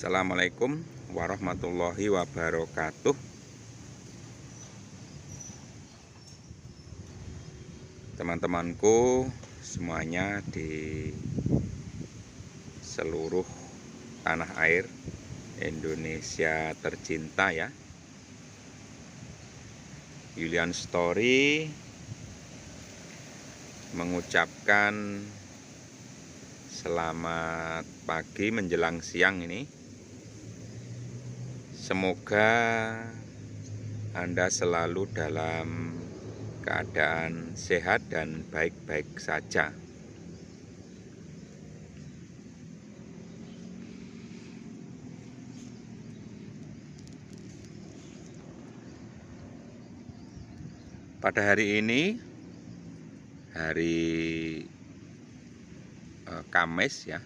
Assalamualaikum warahmatullahi wabarakatuh. Teman-temanku semuanya di seluruh tanah air Indonesia tercinta ya. Julian Story mengucapkan selamat pagi menjelang siang ini. Semoga Anda selalu dalam keadaan sehat dan baik-baik saja. Pada hari ini, hari Kamis ya,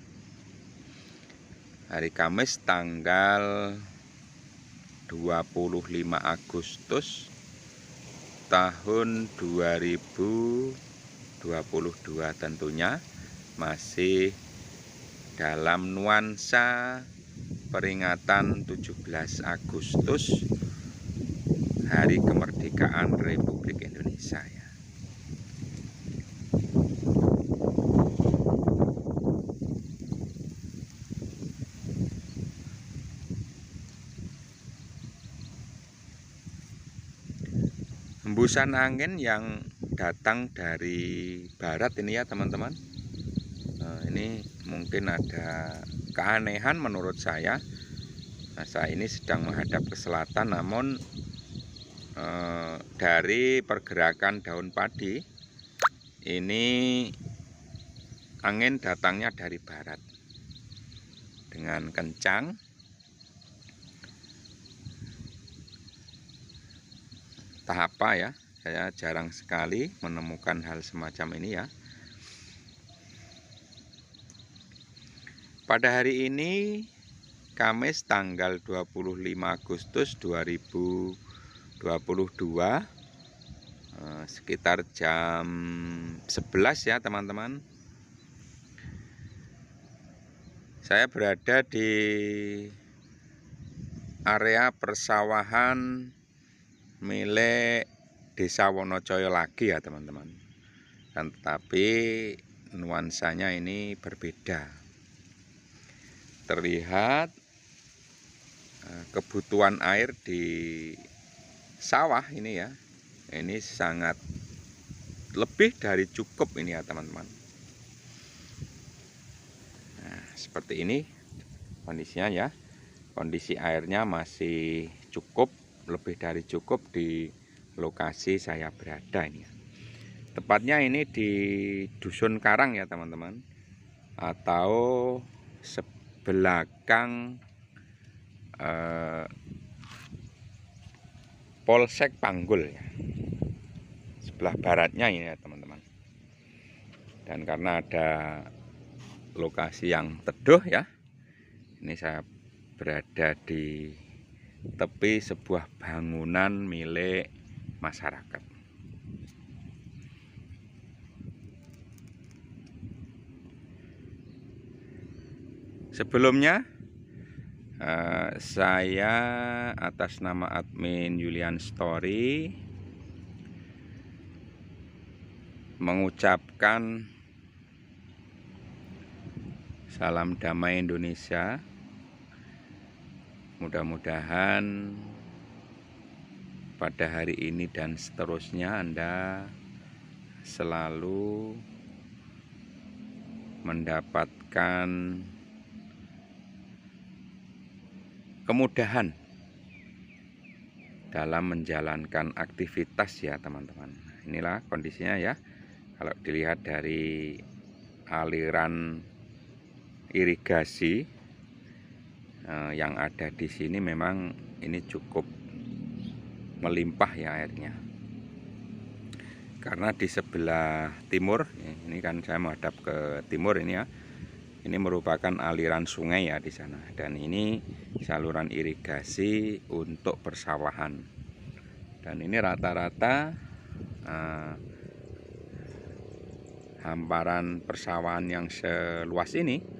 hari Kamis tanggal 25 Agustus tahun 2022, tentunya masih dalam nuansa peringatan 17 Agustus Hari Kemerdekaan Republik Indonesia ya. Hembusan angin yang datang dari barat ini ya teman-teman. Ini mungkin ada keanehan menurut saya. Saya ini sedang menghadap ke selatan, namun dari pergerakan daun padi ini angin datangnya dari barat dengan kencang. Entah apa ya, saya jarang sekali menemukan hal semacam ini ya. Pada hari ini Kamis tanggal 25 Agustus 2022 sekitar jam 11 ya teman-teman. Saya berada di area persawahan milik Desa Wonocoyo lagi ya teman-teman. Dan tetapi nuansanya ini berbeda. Terlihat kebutuhan air di sawah ini ya, ini sangat lebih dari cukup ini ya teman-teman. Nah, seperti ini kondisinya ya. Kondisi airnya masih cukup, lebih dari cukup di lokasi saya berada ini ya. Tepatnya ini di Dusun Karang ya teman-teman, atau sebelakang Polsek Panggul ya, sebelah baratnya ini ya teman-teman. Dan karena ada lokasi yang teduh ya, ini saya berada di tepi sebuah bangunan milik masyarakat. Sebelumnya saya atas nama admin Julian Story mengucapkan salam damai Indonesia. Mudah-mudahan pada hari ini dan seterusnya Anda selalu mendapatkan kemudahan dalam menjalankan aktivitas ya teman-teman. Inilah kondisinya ya. Kalau dilihat dari aliran irigasi yang ada di sini, memang ini cukup melimpah ya airnya. Karena di sebelah timur, ini kan saya menghadap ke timur ini ya. Ini merupakan aliran sungai ya di sana, dan ini saluran irigasi untuk persawahan. Dan ini rata-rata hamparan persawahan yang seluas ini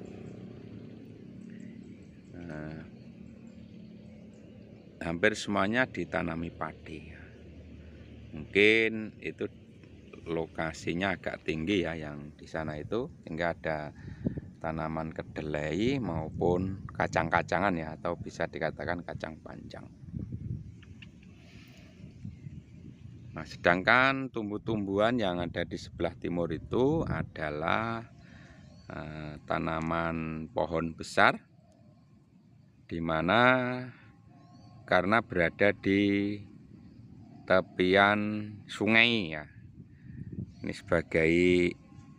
hampir semuanya ditanami padi. Mungkin itu lokasinya agak tinggi ya yang di sana itu, sehingga ada tanaman kedelai maupun kacang-kacangan ya, atau bisa dikatakan kacang panjang. Nah, sedangkan tumbuh-tumbuhan yang ada di sebelah timur itu adalah tanaman pohon besar, di mana karena berada di tepian sungai ya. Ini sebagai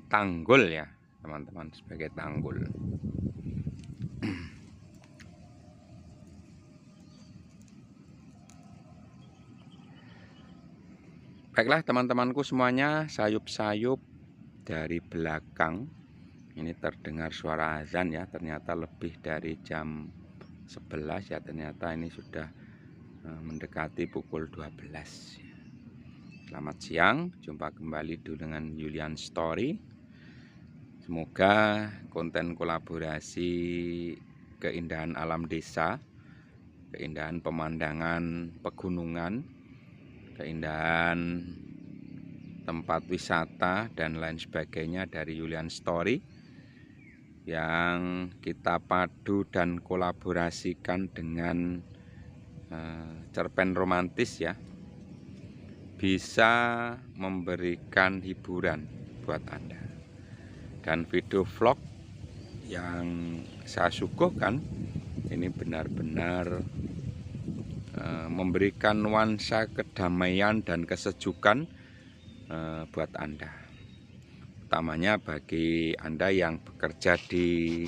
tanggul ya, teman-teman, sebagai tanggul. Baiklah teman-temanku semuanya, sayup-sayup dari belakang ini terdengar suara azan ya. Ternyata lebih dari jam 11 ya, ternyata ini sudah mendekati pukul 12. Selamat siang, jumpa kembali dengan Julian Story. Semoga konten kolaborasi keindahan alam desa, keindahan pemandangan pegunungan, keindahan tempat wisata dan lain sebagainya dari Julian Story yang kita padu dan kolaborasikan dengan cerpen romantis ya, bisa memberikan hiburan buat Anda. Dan video vlog yang saya suguhkan ini benar-benar memberikan nuansa kedamaian dan kesejukan buat Anda, utamanya bagi Anda yang bekerja di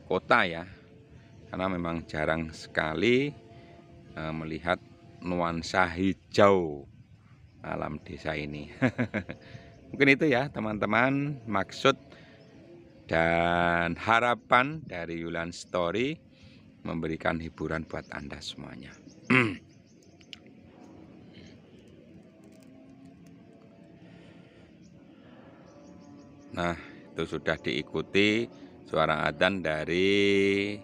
kota ya, karena memang jarang sekali melihat nuansa hijau alam desa ini. Mungkin itu ya teman-teman, maksud dan harapan dari Julian Story memberikan hiburan buat Anda semuanya. Nah, itu sudah diikuti suara adzan dari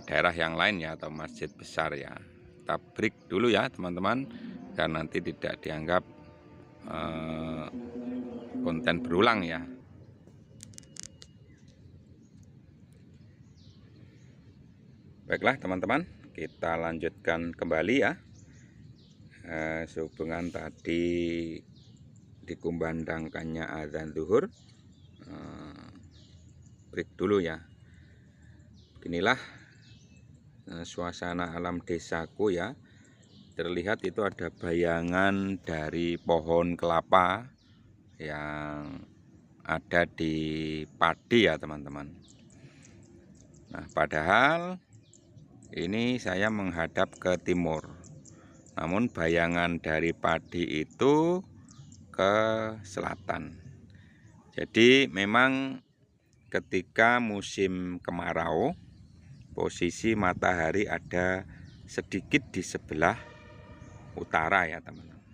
daerah yang lain ya, atau masjid besar ya. Kita break dulu ya teman-teman, agar nanti tidak dianggap konten berulang ya. Baiklah teman-teman, kita lanjutkan kembali ya. Sehubungan tadi dikumandangkannya azan zuhur, break dulu ya. Inilah suasana alam desaku ya. Terlihat itu ada bayangan dari pohon kelapa yang ada di padi ya teman-teman. Nah, padahal ini saya menghadap ke timur, namun bayangan dari padi itu ke selatan. Jadi memang ketika musim kemarau, posisi matahari ada sedikit di sebelah utara ya teman-teman.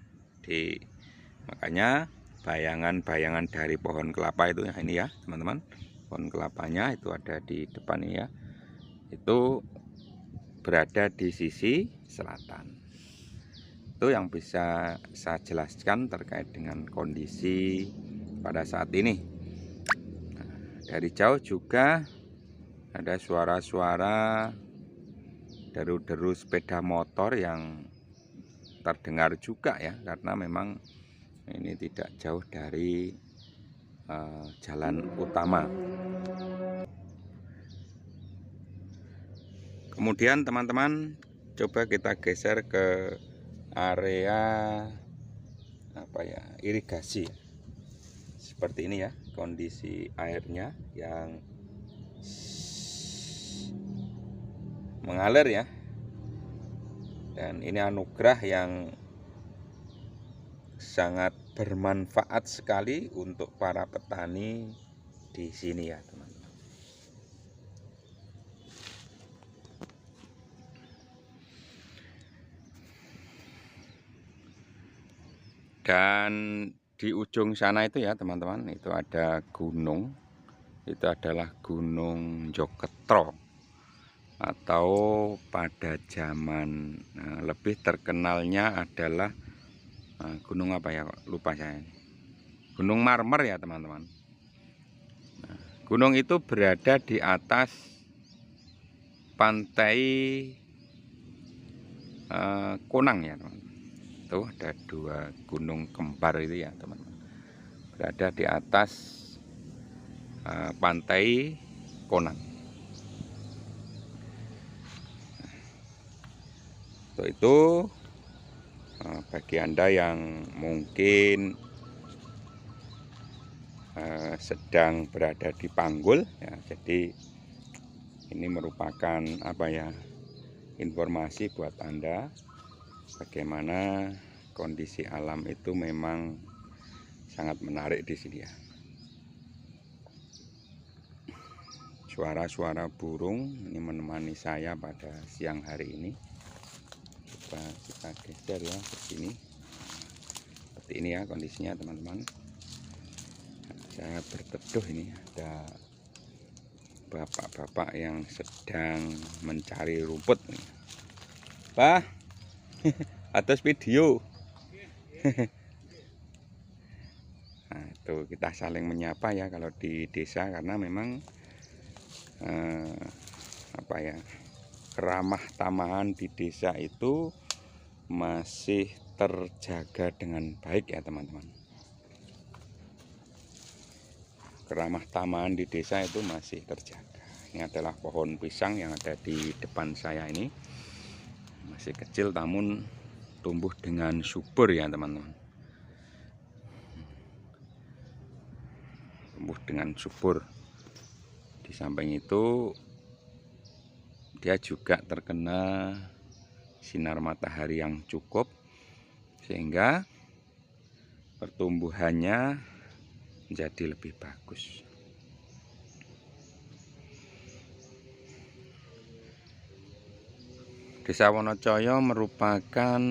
Makanya bayangan-bayangan dari pohon kelapa itu ya, ini ya teman-teman, pohon kelapanya itu ada di depan ini ya, itu berada di sisi selatan. Itu yang bisa saya jelaskan terkait dengan kondisi pada saat ini. Nah, dari jauh juga ada suara-suara deru-deru sepeda motor yang terdengar juga ya, karena memang ini tidak jauh dari jalan utama. Kemudian teman-teman, coba kita geser ke area irigasi. Seperti ini ya kondisi airnya yang mengalir ya. Dan ini anugerah yang sangat bermanfaat sekali untuk para petani di sini ya teman-teman. Dan di ujung sana itu ya teman-teman, itu ada gunung, itu adalah Gunung Joketro. atau pada zaman lebih terkenalnya adalah gunung apa ya, lupa saya. Gunung Marmer ya teman-teman. Gunung itu berada di atas pantai Konang ya teman-teman. Tuh ada dua gunung kembar itu ya teman-teman, berada di atas pantai Konang. Untuk itu bagi Anda yang mungkin sedang berada di Panggul ya, jadi ini merupakan apa ya, informasi buat Anda bagaimana kondisi alam itu memang sangat menarik di sini ya. Suara-suara burung ini menemani saya pada siang hari ini. Coba kita geser ya ke sini. Seperti ini ya kondisinya teman-teman. Saya berteduh, ini ada bapak-bapak yang sedang mencari rumput. Pak, atas video. Nah, itu kita saling menyapa ya kalau di desa, karena memang apa ya, keramah tamahan di desa itu masih terjaga dengan baik ya teman-teman. Keramah tamahan di desa itu masih terjaga. Ini adalah pohon pisang yang ada di depan saya ini. Masih kecil namun tumbuh dengan subur ya teman-teman. Tumbuh dengan subur. Di samping itu dia juga terkena sinar matahari yang cukup, sehingga pertumbuhannya menjadi lebih bagus. Desa Wonocoyo merupakan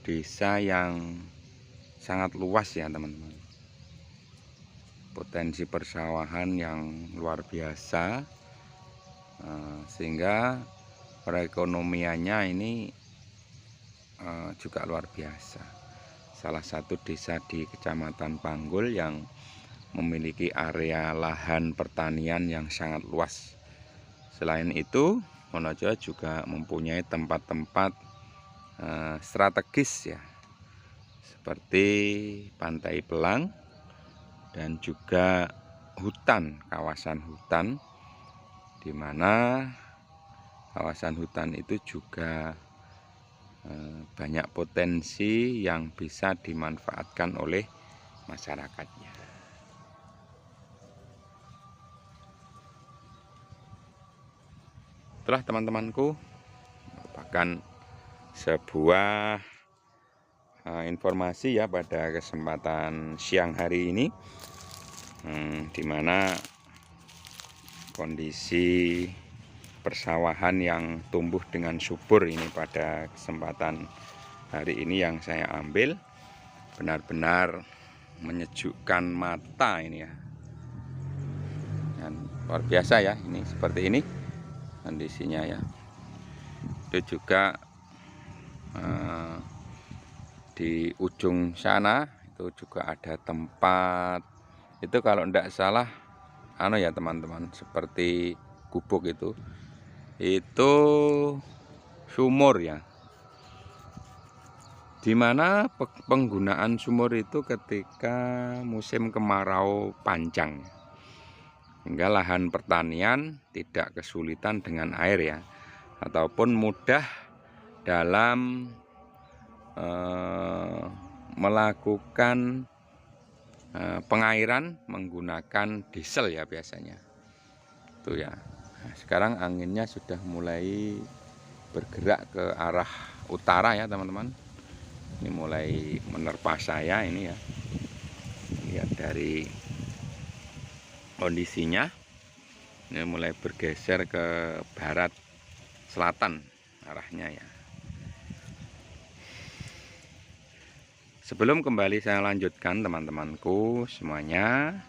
desa yang sangat luas ya teman-teman. Potensi persawahan yang luar biasa, sehingga perekonomiannya ini juga luar biasa. Salah satu desa di Kecamatan Panggul yang memiliki area lahan pertanian yang sangat luas. Selain itu, Wonocoyo juga mempunyai tempat-tempat strategis ya, seperti Pantai Pelang dan juga hutan, kawasan hutan, di mana kawasan hutan itu juga banyak potensi yang bisa dimanfaatkan oleh masyarakatnya. Itulah teman-temanku, merupakan sebuah informasi ya pada kesempatan siang hari ini, di mana kondisi persawahan yang tumbuh dengan subur ini pada kesempatan hari ini yang saya ambil benar-benar menyejukkan mata ini ya. Dan luar biasa ya, ini seperti ini kondisinya ya. Itu juga di ujung sana itu juga ada tempat, itu kalau tidak salah ya teman-teman, seperti gubuk itu sumur ya, dimana penggunaan sumur itu ketika musim kemarau panjang, hingga lahan pertanian tidak kesulitan dengan air ya, ataupun mudah dalam melakukan pengairan menggunakan diesel ya biasanya. Itu ya. Nah, sekarang anginnya sudah mulai bergerak ke arah utara ya teman-teman. Ini mulai menerpa saya ini ya. Lihat dari kondisinya, ini mulai bergeser ke barat selatan arahnya ya. Sebelum kembali saya lanjutkan teman-temanku semuanya,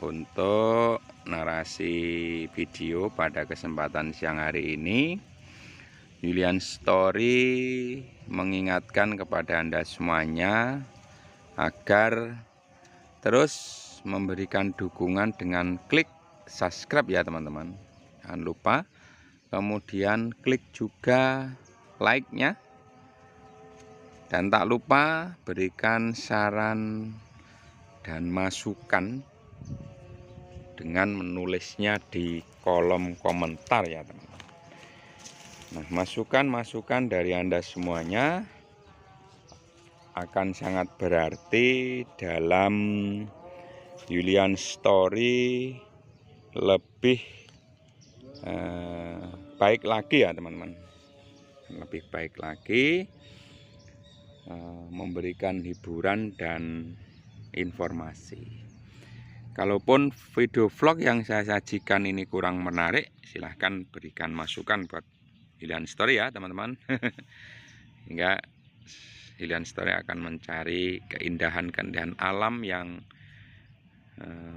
untuk narasi video pada kesempatan siang hari ini. Julian Story mengingatkan kepada Anda semuanya agar terus memberikan dukungan dengan klik subscribe ya teman-teman. Jangan lupa, kemudian klik juga like-nya. Dan tak lupa berikan saran dan masukan dengan menulisnya di kolom komentar ya teman-teman. Nah, masukan-masukan dari Anda semuanya akan sangat berarti dalam Julian Story lebih baik lagi ya teman-teman. Lebih baik lagi, memberikan hiburan dan informasi. Kalaupun video vlog yang saya sajikan ini kurang menarik, silahkan berikan masukan buat Julian Story ya teman-teman. Hingga Julian Story akan mencari keindahan-keindahan alam yang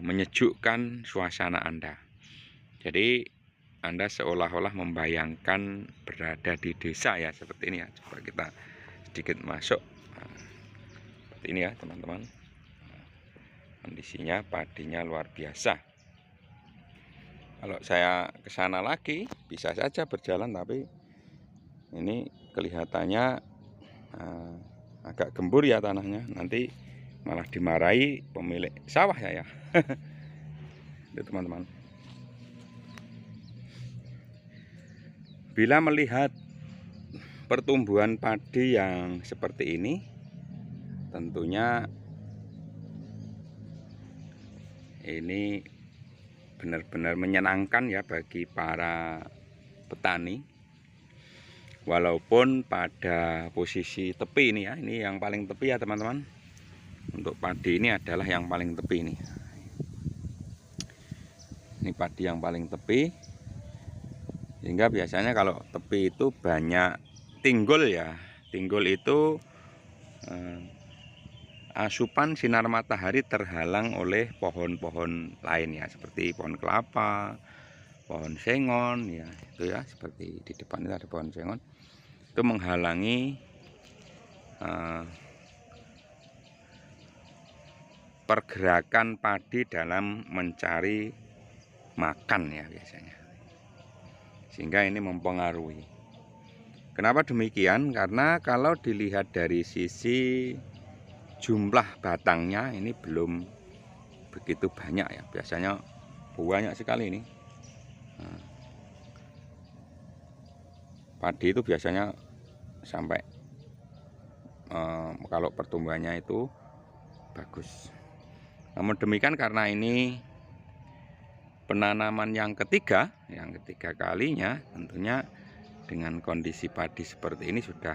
menyejukkan suasana Anda. Jadi Anda seolah-olah membayangkan berada di desa ya, seperti ini ya. Coba kita sedikit masuk. Seperti ini ya teman-teman. Kondisinya padinya luar biasa. Kalau saya ke sana lagi bisa saja berjalan, tapi ini kelihatannya agak gembur ya tanahnya. Nanti malah dimarahi pemilik sawah ya. Itu teman-teman. Bila melihat pertumbuhan padi yang seperti ini, tentunya ini benar-benar menyenangkan ya bagi para petani. Walaupun pada posisi tepi ini ya, ini yang paling tepi ya teman-teman. Untuk padi ini adalah yang paling tepi ini. Ini padi yang paling tepi. Sehingga biasanya kalau tepi itu banyak tinggul ya. Tinggul itu asupan sinar matahari terhalang oleh pohon-pohon lain ya, seperti pohon kelapa, pohon sengon ya, itu ya, seperti di depan itu ada pohon sengon. Itu menghalangi pergerakan padi dalam mencari makan ya biasanya. Sehingga ini mempengaruhi. Kenapa demikian? Karena kalau dilihat dari sisi jumlah batangnya ini belum begitu banyak ya. Biasanya banyak sekali ini. Nah, padi itu biasanya sampai kalau pertumbuhannya itu bagus. Namun demikian, karena ini penanaman yang ketiga kalinya, tentunya dengan kondisi padi seperti ini sudah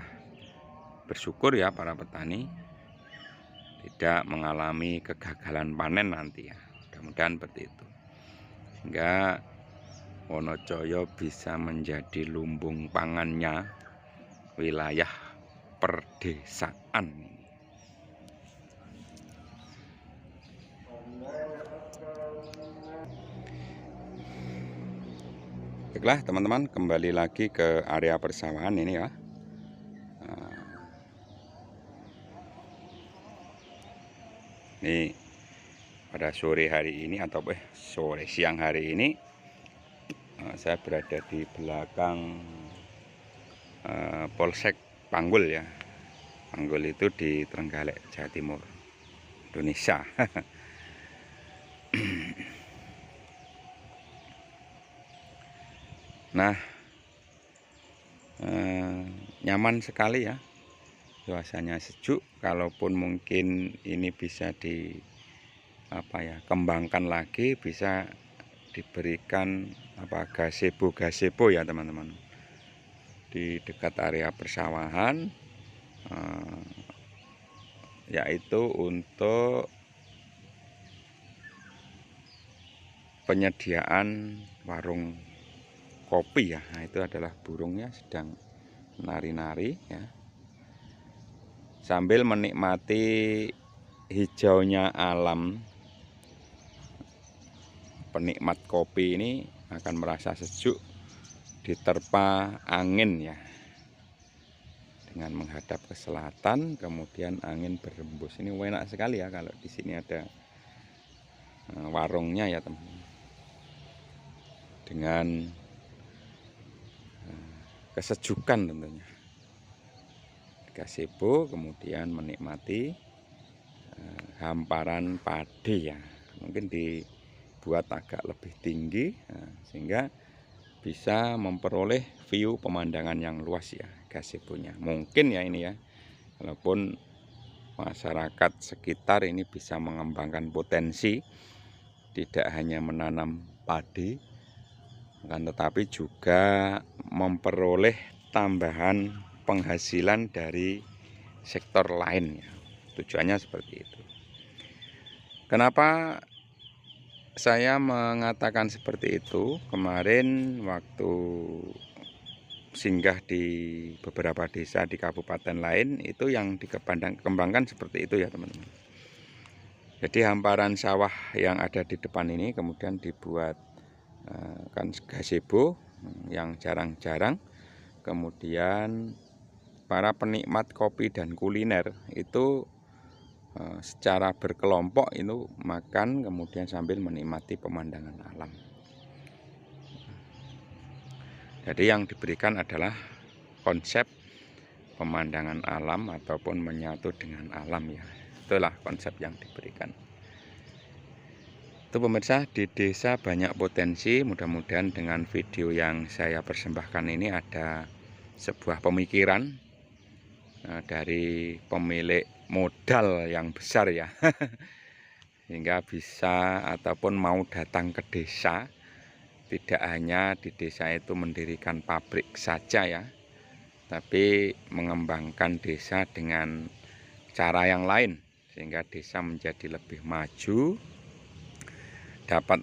bersyukur ya para petani, tidak mengalami kegagalan panen nanti ya. Mudah-mudahan seperti itu, sehingga Wonocoyo bisa menjadi lumbung pangannya wilayah perdesaan. Baiklah teman-teman, kembali lagi ke area persawahan ini ya. Ini pada sore hari ini atau sore siang hari ini, saya berada di belakang Polsek Panggul ya. Panggul itu di Trenggalek, Jawa Timur, Indonesia. Nah, nyaman sekali ya, suasananya sejuk. Kalaupun mungkin ini bisa kembangkan lagi, bisa diberikan gazebo ya teman-teman, di dekat area persawahan, yaitu untuk penyediaan warung kopi ya. Nah, itu adalah burungnya sedang nari-nari ya, sambil menikmati hijaunya alam penikmat kopi ini akan merasa sejuk diterpa angin ya, dengan menghadap ke selatan, kemudian angin berembus. Ini enak sekali ya kalau di sini ada warungnya ya teman-teman, dengan kesejukan tentunya. Gazebo, kemudian menikmati hamparan padi ya, mungkin dibuat agak lebih tinggi sehingga bisa memperoleh view pemandangan yang luas ya gazebonya. Mungkin ya ini ya, walaupun masyarakat sekitar ini bisa mengembangkan potensi, tidak hanya menanam padi, akan tetapi juga memperoleh tambahan penghasilan dari sektor lain ya. Tujuannya seperti itu. Kenapa saya mengatakan seperti itu? Kemarin waktu singgah di beberapa desa di kabupaten lain, itu yang dikembangkan seperti itu ya teman-teman. Jadi hamparan sawah yang ada di depan ini kemudian dibuat kan gazebo yang jarang-jarang, kemudian para penikmat kopi dan kuliner itu secara berkelompok itu makan, kemudian sambil menikmati pemandangan alam. Jadi yang diberikan adalah konsep pemandangan alam ataupun menyatu dengan alam ya. Itulah konsep yang diberikan. Itu pemirsa, di desa banyak potensi. Mudah-mudahan dengan video yang saya persembahkan ini ada sebuah pemikiran dari pemilik modal yang besar ya, sehingga bisa ataupun mau datang ke desa, tidak hanya di desa itu mendirikan pabrik saja ya, tapi mengembangkan desa dengan cara yang lain sehingga desa menjadi lebih maju, dapat